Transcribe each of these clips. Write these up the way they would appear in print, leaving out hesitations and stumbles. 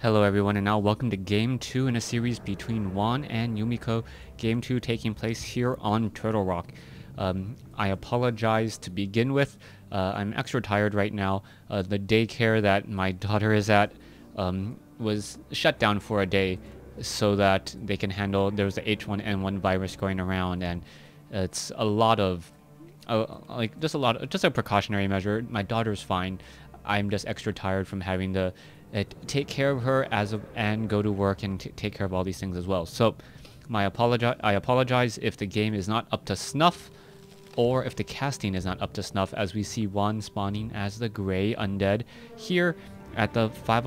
Hello everyone, and now welcome to Game 2 in a series between Juan and Yumiko. Game 2 taking place here on Turtle Rock. I apologize to begin with. I'm extra tired right now. The daycare that my daughter is at was shut down for a day so that they can handle, there's the H1N1 virus going around, and it's a lot of, just a precautionary measure. My daughter's fine. I'm just extra tired from having to take care of her and go to work and take care of all these things as well. So I apologize if the game is not up to snuff, or if the casting is not up to snuff, as we see Juan spawning as the gray undead here at the 4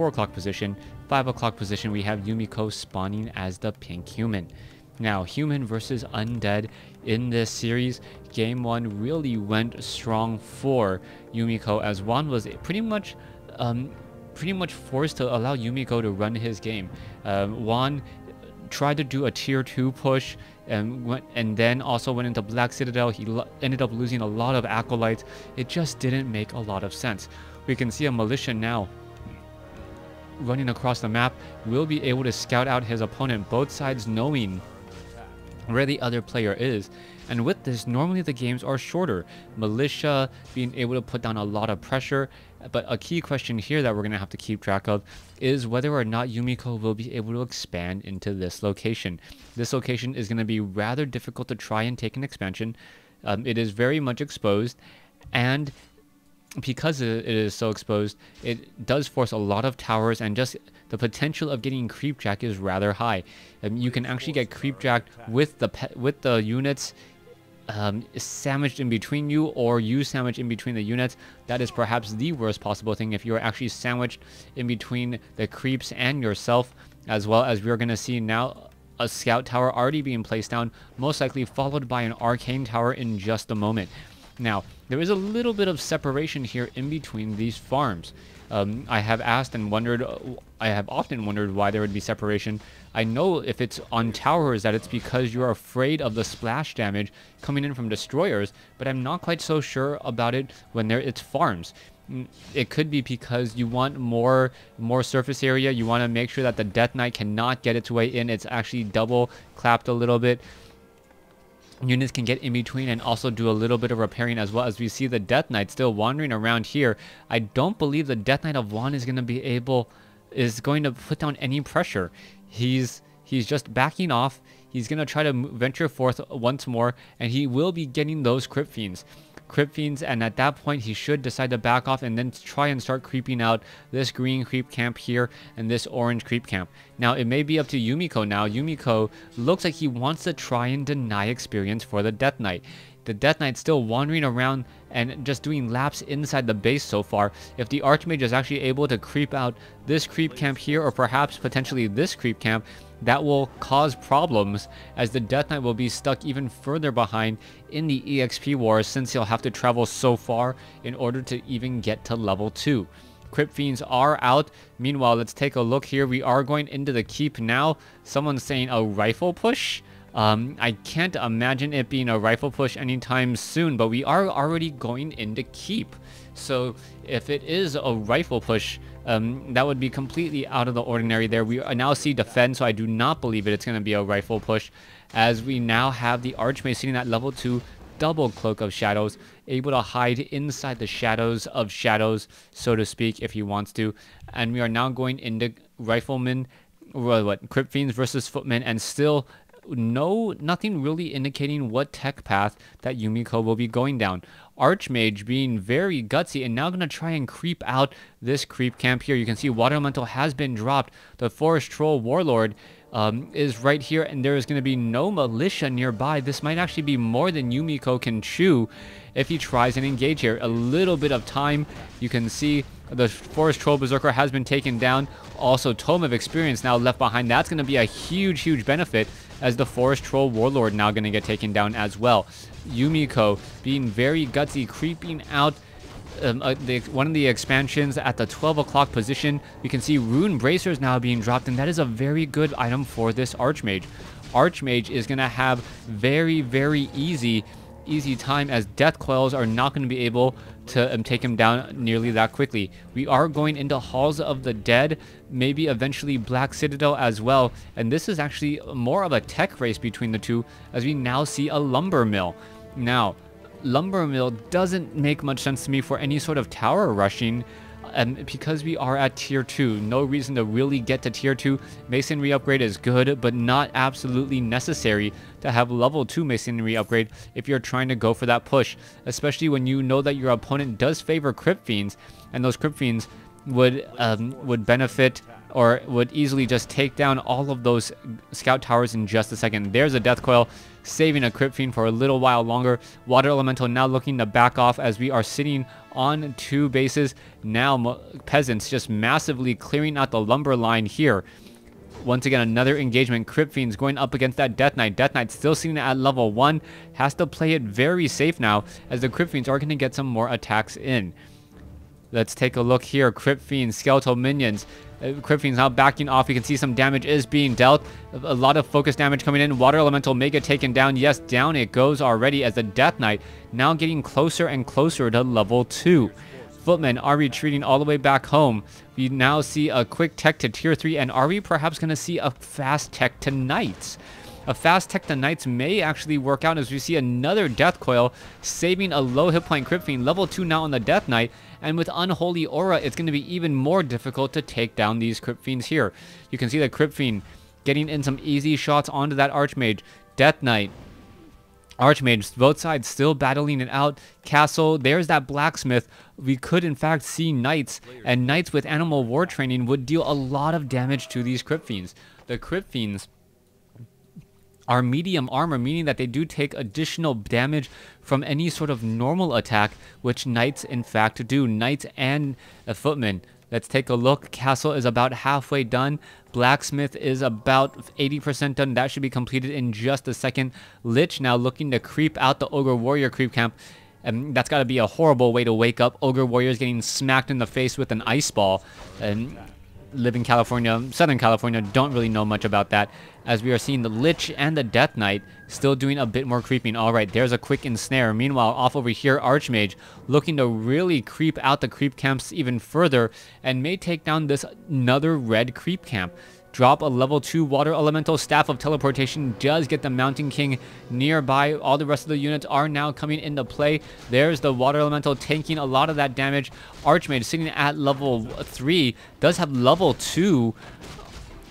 o'clock position. 5 o'clock position, we have Yumiko spawning as the pink human. Now, human versus undead in this series, game 1 really went strong for Yumiko, as Juan was pretty much forced to allow Yumiko to run his game. Juan tried to do a tier 2 push and then also went into Black Citadel. He ended up losing a lot of acolytes. It just didn't make a lot of sense. We can see a militia now running across the map. Will be able to scout out his opponent, both sides knowing where the other player is. And with this, normally the games are shorter. Militia being able to put down a lot of pressure. But a key question here that we're going to have to keep track of is whether or not Yumiko will be able to expand into this location. This location is going to be rather difficult to try and take an expansion. It is very much exposed, and because it is so exposed, it does force a lot of towers, and just the potential of getting creepjack is rather high. You can actually get creepjacked with the units sandwiched in between you, or you sandwiched in between the units. That is perhaps the worst possible thing, if you are actually sandwiched in between the creeps and yourself, as well as we're going to see now a scout tower already being placed down, most likely followed by an arcane tower in just a moment. Now, there is a little bit of separation here in between these farms. I have often wondered why there would be separation. I know if it's on towers that it's because you're afraid of the splash damage coming in from destroyers, but I'm not quite so sure about it when it's farms. It could be because you want more surface area. You want to make sure that the Death Knight cannot get its way in. It's actually double clapped a little bit. Units can get in between and also do a little bit of repairing, as well as we see the Death Knight still wandering around here. I don't believe the Death Knight of Juan is going to put down any pressure. He's just backing off. He's going to try to venture forth once more, and he will be getting those Crypt Fiends. And at that point he should decide to back off and then try and start creeping out this green creep camp here and this orange creep camp. Now, it may be up to Yumiko now. Yumiko looks like he wants to try and deny experience for the Death Knight. The Death Knight's still wandering around and just doing laps inside the base so far. If the Archmage is actually able to creep out this creep camp here, or perhaps potentially this creep camp, that will cause problems, as the Death Knight will be stuck even further behind in the EXP wars, since he'll have to travel so far in order to even get to level 2. Crypt Fiends are out. Meanwhile, let's take a look here. We are going into the keep now. Someone's saying a rifle push. I can't imagine it being a rifle push anytime soon, but we are already going into keep. So if it is a rifle push, that would be completely out of the ordinary there. We now see defend, so I do not believe it's going to be a rifle push, as we now have the Archmage sitting at level 2, double Cloak of Shadows, able to hide inside the shadows of shadows, so to speak, if he wants to. And we are now going into Riflemen, Crypt Fiends versus Footmen, and still nothing really indicating what tech path that Yumiko will be going down. Archmage being very gutsy and now going to try and creep out this creep camp here. You can see Water Elemental has been dropped. The Forest Troll Warlord is right here, and there is going to be no militia nearby. This might actually be more than Yumiko can chew if he tries and engage here. A little bit of time. You can see the Forest Troll Berserker has been taken down. Also, Tome of Experience now left behind. That's going to be a huge benefit, as the Forest Troll Warlord now going to get taken down as well. Yumiko being very gutsy, creeping out one of the expansions at the 12 o'clock position. We can see Rune Bracers now being dropped, and that is a very good item for this Archmage. Archmage is going to have very easy time, as Death Coils are not going to be able to take him down nearly that quickly. We are going into Halls of the Dead, maybe eventually Black Citadel as well, and this is actually more of a tech race between the two, as we now see a lumber mill. Now, lumber mill doesn't make much sense to me for any sort of tower rushing, and because we are at tier 2, no reason to really get to tier 2. Masonry upgrade is good, but not absolutely necessary to have level 2 masonry upgrade if you're trying to go for that push, especially when you know that your opponent does favor crypt fiends, and those crypt fiends would benefit or would easily just take down all of those scout towers in just a second. There's a death coil, saving a crypt fiend for a little while longer. Water elemental now looking to back off as we are sitting on 2 bases. Now peasants just massively clearing out the lumber line here. Once again, another engagement. Crypt fiends going up against that Death Knight. Death Knight still sitting at level 1. Has to play it very safe now, as the crypt fiends are going to get some more attacks in. Let's take a look here. Crypt fiends, skeletal minions. Crypt fiends now backing off. You can see some damage is being dealt. A lot of focus damage coming in. Water elemental may get taken down. Yes, down it goes already, as the Death Knight now getting closer and closer to level 2. Footmen are retreating all the way back home. We now see a quick tech to tier 3, and are we perhaps going to see a fast tech to Knights? A fast tech to Knights may actually work out, as we see another Death Coil saving a low hit point Crypt Fiend. Level 2 now on the Death Knight, and with Unholy Aura, it's going to be even more difficult to take down these Crypt Fiends here. You can see the Crypt Fiend getting in some easy shots onto that Archmage. Death Knight, Archmage, both sides still battling it out. Castle, there's that Blacksmith. We could in fact see Knights, and Knights with Animal War training would deal a lot of damage to these Crypt Fiends. The Crypt Fiends are medium armor, meaning that they do take additional damage from any sort of normal attack, which Knights in fact do. Knights and a Footman. Let's take a look. Castle is about halfway done. Blacksmith is about 80% done. That should be completed in just a second. Lich now looking to creep out the Ogre Warrior creep camp. And that's got to be a horrible way to wake up. Ogre Warriors getting smacked in the face with an ice ball. And live in California, Southern California, don't really know much about that, as we are seeing the Lich and the Death Knight still doing a bit more creeping. Alright, there's a quick ensnare. Meanwhile, off over here, Archmage looking to really creep out the creep camps even further, and may take down this another red creep camp. Drop a level 2 water elemental. Staff of teleportation does get the Mountain King nearby. All the rest of the units are now coming into play. There's the water elemental tanking a lot of that damage. Archmage sitting at level 3 does have level 2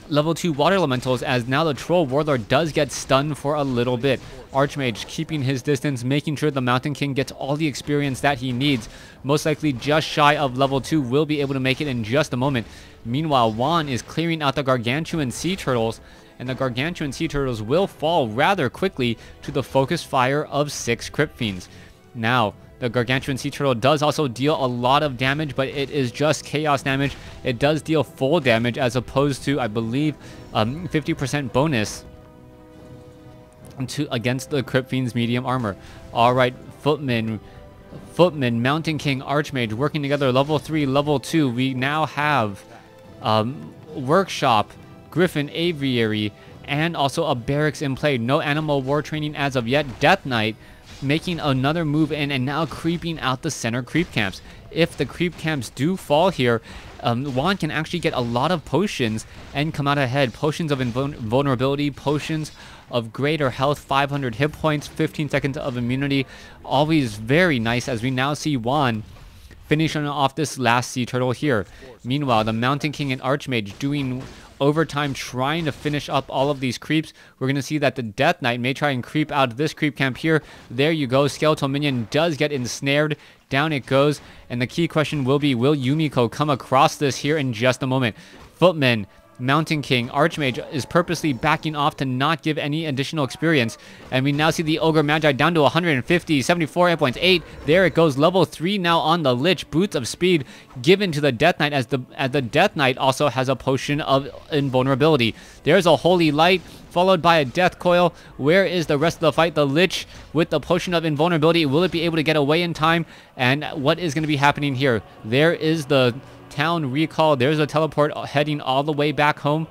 water elementals, as now the Troll Warlord does get stunned for a little bit. Archmage keeping his distance, making sure the Mountain King gets all the experience that he needs. Most likely just shy of level 2, will be able to make it in just a moment. Meanwhile, Juan is clearing out the Gargantuan Sea Turtles, and the Gargantuan Sea Turtles will fall rather quickly to the focus fire of 6 Crypt Fiends. Now, the Gargantuan Sea Turtle does also deal a lot of damage, but it is just chaos damage. It does deal full damage, as opposed to, I believe, 50% bonus against the Crypt Fiend's medium armor. Alright, Footman, Mountain King, Archmage working together. Level 3, level 2. We now have Workshop, Griffin Aviary, and also a Barracks in play. No Animal War training as of yet. Death Knight making another move in, and now creeping out the center creep camps. If the creep camps do fall here, Juan can actually get a lot of potions and come out ahead. Potions of invulnerability, potions of greater health, 500 hit points, 15 seconds of immunity. Always very nice, as we now see Juan finishing off this last sea turtle here. Meanwhile, the Mountain King and Archmage doing overtime, trying to finish up all of these creeps. We're going to see that the Death Knight may try and creep out of this creep camp here. There you go. Skeletal Minion does get ensnared. Down it goes. And the key question will be, will Yumiko come across this here in just a moment? Footman, Mountain King, Archmage is purposely backing off to not give any additional experience. And we now see the Ogre Magi down to 150, 74 hit points, 8. There it goes. Level 3 now on the Lich. Boots of Speed given to the Death Knight, as the Death Knight also has a potion of invulnerability. There's a Holy Light, followed by a Death Coil. Where is the rest of the fight? The Lich with the potion of invulnerability. Will it be able to get away in time? And what is going to be happening here? There is the town recall. There's a teleport heading all the way back home,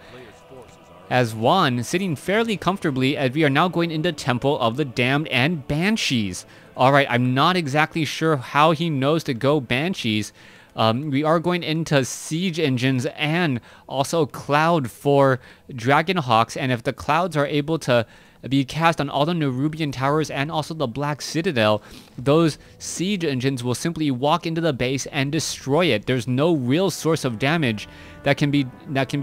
as Juan sitting fairly comfortably as we are now going into Temple of the Damned and Banshees. Alright, I'm not exactly sure how he knows to go Banshees. We are going into Siege Engines and also Cloud for Dragonhawks, and if the Clouds are able to be cast on all the Nerubian Towers and also the Black Citadel, those Siege Engines will simply walk into the base and destroy it. There's no real source of damage that can be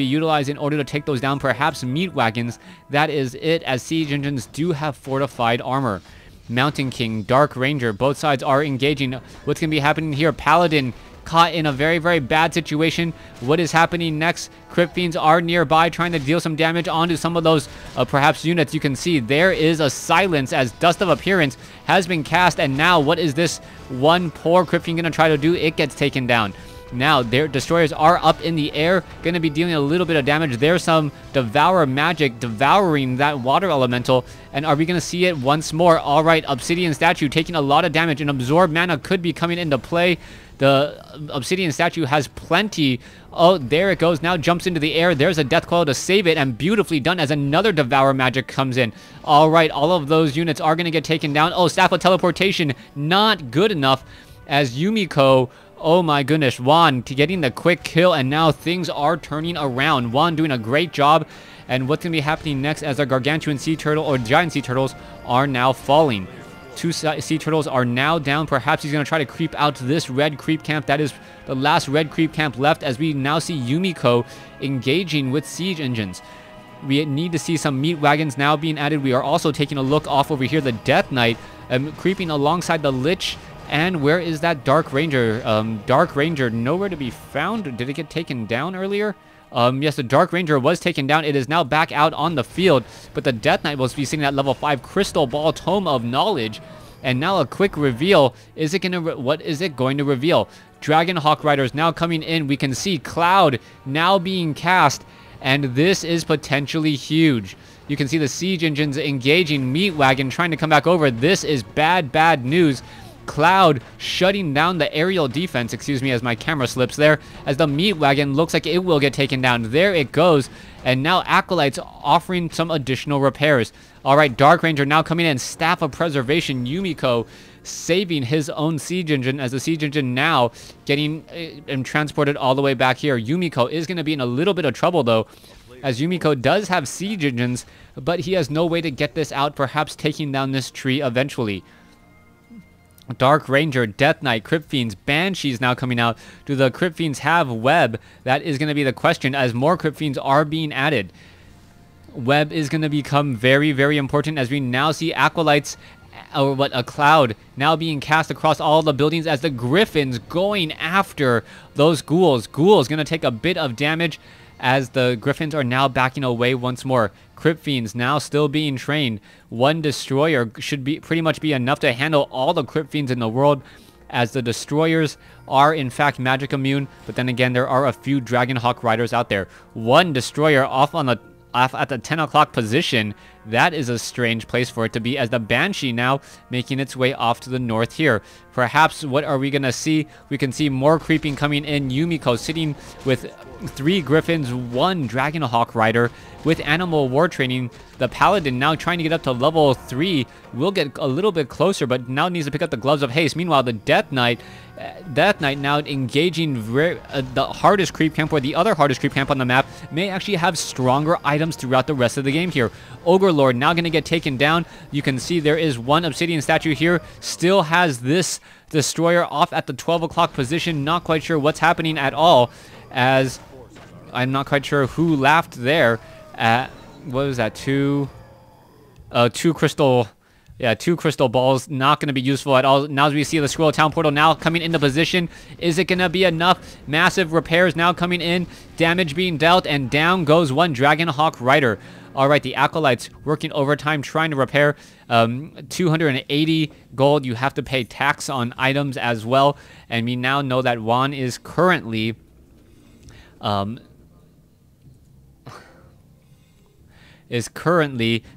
utilized in order to take those down. Perhaps Meat Wagons, that is it, as Siege Engines do have fortified armor. Mountain King, Dark Ranger, both sides are engaging. What's going to be happening here? Paladin caught in a very, very bad situation. What is happening next? Crypt Fiends are nearby trying to deal some damage onto some of those perhaps units. You can see there is a silence as Dust of Appearance has been cast, and now what is this one poor Crypt Fiend going to try to do? It gets taken down. Now, their destroyers are up in the air, going to be dealing a little bit of damage. There's some Devour magic devouring that water elemental, and are we going to see it once more? All right, Obsidian Statue taking a lot of damage, and Absorb Mana could be coming into play. The Obsidian Statue has plenty. Oh, there it goes. Now jumps into the air. There's a Death Coil to save it, and beautifully done as another Devour magic comes in. All right, all of those units are going to get taken down. Oh, Staff of Teleportation, not good enough as Yumiko... Oh my goodness, Juan getting the quick kill, and now things are turning around. Juan doing a great job, and what's going to be happening next as our Gargantuan Sea Turtle or Giant Sea Turtles are now falling. Two Sea Turtles are now down. Perhaps he's going to try to creep out to this red creep camp. That is the last red creep camp left, as we now see Yumiko engaging with Siege Engines. We need to see some Meat Wagons now being added. We are also taking a look off over here. The Death Knight creeping alongside the Lich. And where is that Dark Ranger? Dark Ranger nowhere to be found. Did it get taken down earlier? Yes, the Dark Ranger was taken down. It is now back out on the field. But the Death Knight will be sitting at level 5 Crystal Ball Tome of Knowledge. And now a quick reveal. Is it gonna? What is it going to reveal? Dragonhawk Riders now coming in. We can see Cloud now being cast. And this is potentially huge. You can see the Siege Engines engaging. Meat Wagon trying to come back over. This is bad, bad news. Cloud shutting down the aerial defense, excuse me, as my camera slips there, as the Meat Wagon looks like it will get taken down. There it goes, and now Acolytes offering some additional repairs. All right, Dark Ranger now coming in, Staff of Preservation, Yumiko saving his own Siege Engine, as the Siege Engine now getting transported all the way back here. Yumiko is going to be in a little bit of trouble, though, as Yumiko does have Siege Engines, but he has no way to get this out, perhaps taking down this tree eventually. Dark Ranger, Death Knight, Crypt Fiends, Banshees now coming out. Do the Crypt Fiends have web? That is going to be the question, as more Crypt Fiends are being added. Web is going to become very, very important, as we now see Acolytes, or a Cloud, now being cast across all the buildings as the Griffins going after those Ghouls. Ghouls going to take a bit of damage, as the Griffins are now backing away once more. Crypt Fiends now still being trained. One Destroyer should be pretty much be enough to handle all the Crypt Fiends in the world, as the Destroyers are in fact magic immune, but then again there are a few Dragonhawk Riders out there. One Destroyer off at the 10 o'clock position. That is a strange place for it to be, as the Banshee now making its way off to the north here. Perhaps what are we going to see? We can see more creeping coming in. Yumiko sitting with 3 Griffins, 1 Dragonhawk Rider with Animal War Training. The Paladin now trying to get up to level 3. Will get a little bit closer, but now needs to pick up the Gloves of Haste. Meanwhile, the Death Knight now engaging the hardest creep camp, or the other hardest creep camp on the map, may actually have stronger items throughout the rest of the game here. Ogre Lord now going to get taken down. You can see there is one Obsidian Statue here. Still has this Destroyer off at the 12 o'clock position. Not quite sure what's happening at all, as I'm not quite sure who laughed there. What was that? Two crystal balls, not going to be useful at all. Now as we see the Scroll Town Portal now coming into position, is it going to be enough? Massive repairs now coming in, damage being dealt, and down goes one Dragonhawk Rider. All right, the Acolytes working overtime trying to repair. 280 gold. You have to pay tax on items as well, and we now know that Juan is currently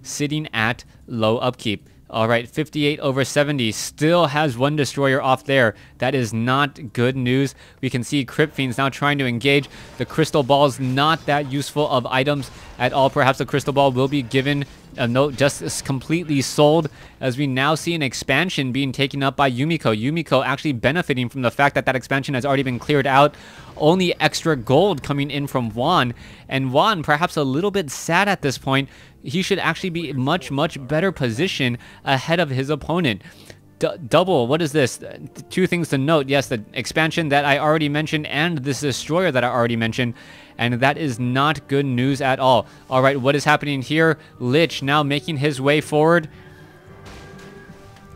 sitting at low upkeep. All right, 58 over 70. Still has one destroyer off there. That is not good news. We can see Crypt Fiends now trying to engage. The crystal ball's not that useful of items at all. Perhaps the crystal ball will be given a note, just completely sold, as we now see an expansion being taken up by Yumiko. Yumiko actually benefiting from the fact that that expansion has already been cleared out. Only extra gold coming in from Juan, and Juan perhaps a little bit sad at this point. He should actually be much better position ahead of his opponent. Double, what is this? Two things to note. Yes, the expansion that I already mentioned and this destroyer that I already mentioned, and that is not good news at all. All right, what is happening here? Lich now making his way forward.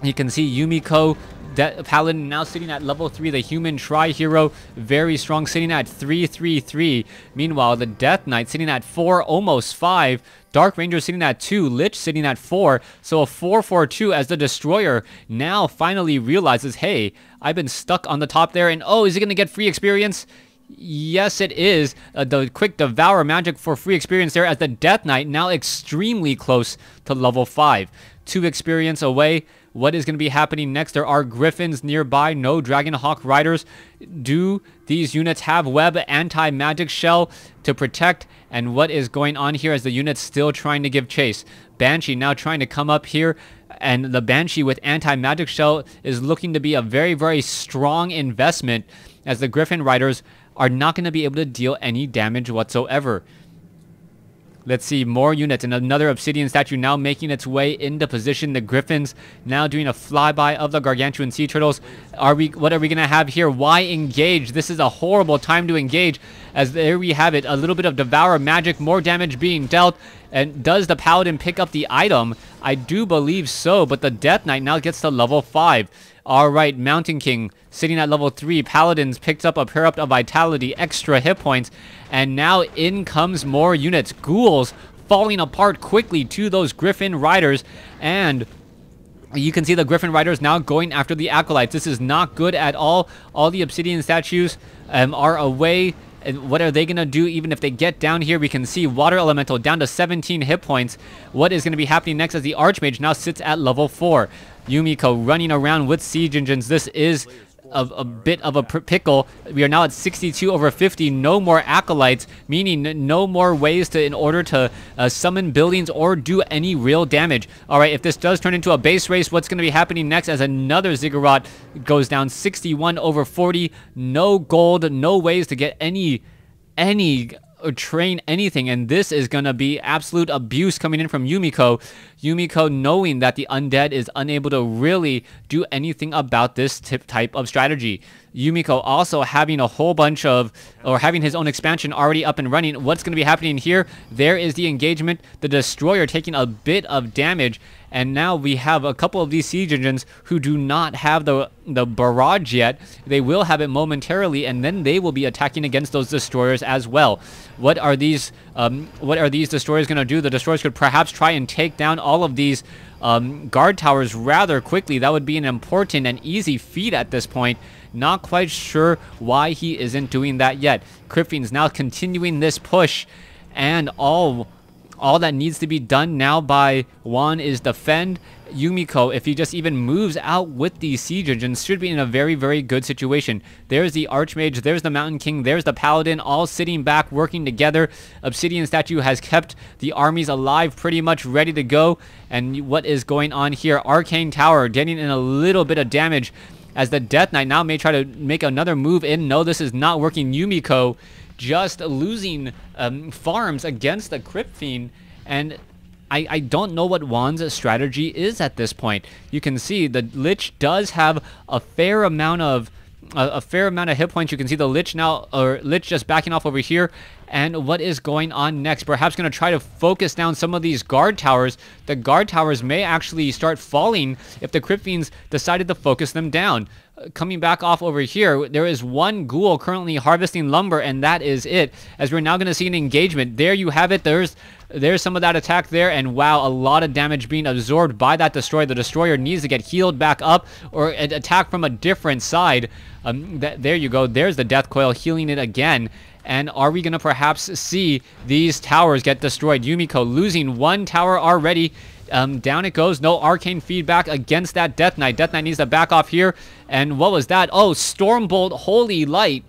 You can see Yumiko, Paladin, now sitting at level 3, the human tri-hero, very strong, sitting at 333. Meanwhile, the Death Knight sitting at 4, almost 5. Dark Ranger sitting at 2, Lich sitting at 4, so a 4-4-2 as the Destroyer now finally realizes, hey, I've been stuck on the top there, and oh, is he going to get free experience? Yes, it is. The quick Devour magic for free experience there as the Death Knight now extremely close to level 5. 2 experience away. What is going to be happening next? There are Griffins nearby, no Dragonhawk Riders. Do these units have web, anti-magic shell to protect? And what is going on here as the unit's still trying to give chase? Banshee now trying to come up here, and the Banshee with anti-magic shell is looking to be a very strong investment, as the Griffin Riders are not going to be able to deal any damage whatsoever. Let's see, more units, and another Obsidian statue now making its way into position. The Griffins now doing a flyby of the Gargantuan Sea Turtles. What are we going to have here? Why engage? This is a horrible time to engage, as there we have it. A little bit of Devour magic, more damage being dealt. And does the Paladin pick up the item? I do believe so, but the Death Knight now gets to level 5. All right, Mountain King sitting at level 3. Paladins picked up a pair up of Vitality, extra hit points. And now in comes more units. Ghouls falling apart quickly to those Griffin Riders. And you can see the Griffin Riders now going after the Acolytes. This is not good at all. All the Obsidian statues are away. And what are they going to do even if they get down here? We can see Water Elemental down to 17 hit points. What is going to be happening next as the Archmage now sits at level 4? Yumiko running around with Siege Engines. This is a bit of a pickle. We are now at 62 over 50. No more Acolytes, meaning no more ways in order to summon buildings or do any real damage. All right, if this does turn into a base race, what's going to be happening next as another Ziggurat goes down 61 over 40? No gold, no ways to get any or train anything, and this is going to be absolute abuse coming in from Yumiko. Yumiko knowing that the Undead is unable to really do anything about this type of strategy. Yumiko also having a whole bunch of, or having his own expansion already up and running. What's going to be happening here? There is the engagement. The Destroyer taking a bit of damage, and now we have a couple of these Siege Engines who do not have the barrage yet. They will have it momentarily, and then they will be attacking against those Destroyers as well. What are these Destroyers going to do? The Destroyers could perhaps try and take down all of these guard towers rather quickly. That would be an important and easy feat at this point. Not quite sure why he isn't doing that yet. Crypt Fiends now continuing this push, and all that needs to be done now by Juan is defend. Yumiko, if he just even moves out with these Siege Engines, should be in a very good situation. There's the Archmage, there's the Mountain King, there's the Paladin, all sitting back, working together. Obsidian statue has kept the armies alive, pretty much ready to go. And what is going on here? Arcane Tower getting in a little bit of damage, as the Death Knight now may try to make another move in. No, this is not working. Yumiko just losing farms against the Crypt Fiend, and I don't know what Juan's strategy is at this point. You can see the Lich does have a fair amount of hit points. You can see the Lich just backing off over here. And what is going on next? Perhaps going to try to focus down some of these guard towers. The guard towers may actually start falling if the Crypt Fiends decided to focus them down. Coming back off over here, there is one ghoul currently harvesting lumber, and that is it. As we're now going to see an engagement. There you have it. There's some of that attack there, and wow, a lot of damage being absorbed by that Destroyer. The Destroyer needs to get healed back up or attack from a different side. There you go. There's the Death Coil healing it again. And are we going to perhaps see these towers get destroyed? Yumiko losing one tower already, Down it goes. No arcane feedback against that Death Knight. Death Knight needs to back off here. And what was that? Oh, Stormbolt, Holy Light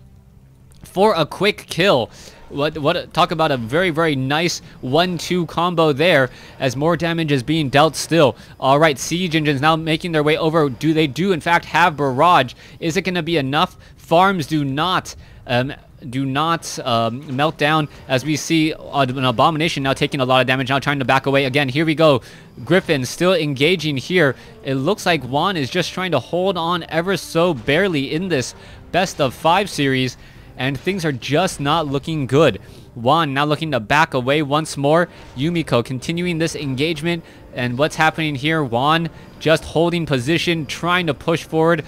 for a quick kill. What talk about a very, very nice 1-2 combo there, as more damage is being dealt still. All right, Siege Engines now making their way over. They do in fact have Barrage. Is it going to be enough? Farms do not melt down, as we see an Abomination now taking a lot of damage, now trying to back away again. Here we go. Griffin still engaging here. It looks like Juan is just trying to hold on ever so barely in this best of 5 series, and things are just not looking good. Juan now looking to back away once more. Yumiko continuing this engagement, and what's happening here? Juan just holding position, trying to push forward.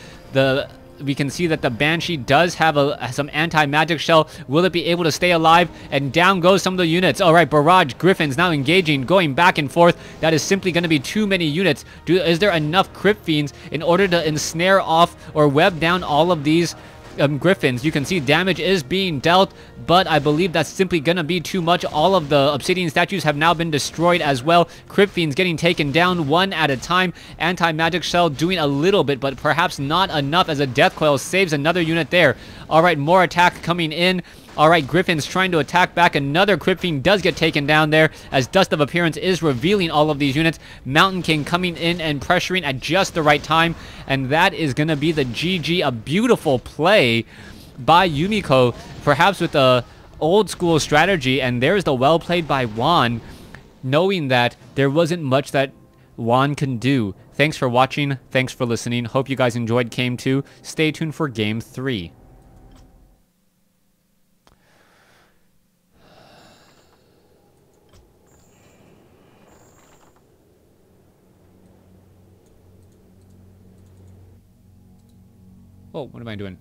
We can see that the Banshee does have some anti-magic shell. Will it be able to stay alive? And down goes some of the units. All right, Barrage, Griffins now engaging, going back and forth. That is simply going to be too many units. Is there enough Crypt Fiends in order to ensnare off or web down all of these Griffins? You can see damage is being dealt, but I believe that's simply gonna be too much. All of the Obsidian statues have now been destroyed as well. Crypt Fiends getting taken down one at a time. Anti-magic shell doing a little bit, but perhaps not enough, as a Death Coil saves another unit there. All right, more attack coming in. All right, Griffin's trying to attack back. Another Crypt Fiend does get taken down there, as Dust of Appearance is revealing all of these units. Mountain King coming in and pressuring at just the right time, and that is going to be the GG. A beautiful play by Yumiko, perhaps with a old school strategy, and there's the well played by Juan, knowing that there wasn't much that Juan can do. Thanks for watching. Thanks for listening. Hope you guys enjoyed Game 2. Stay tuned for Game 3. Oh, what am I doing?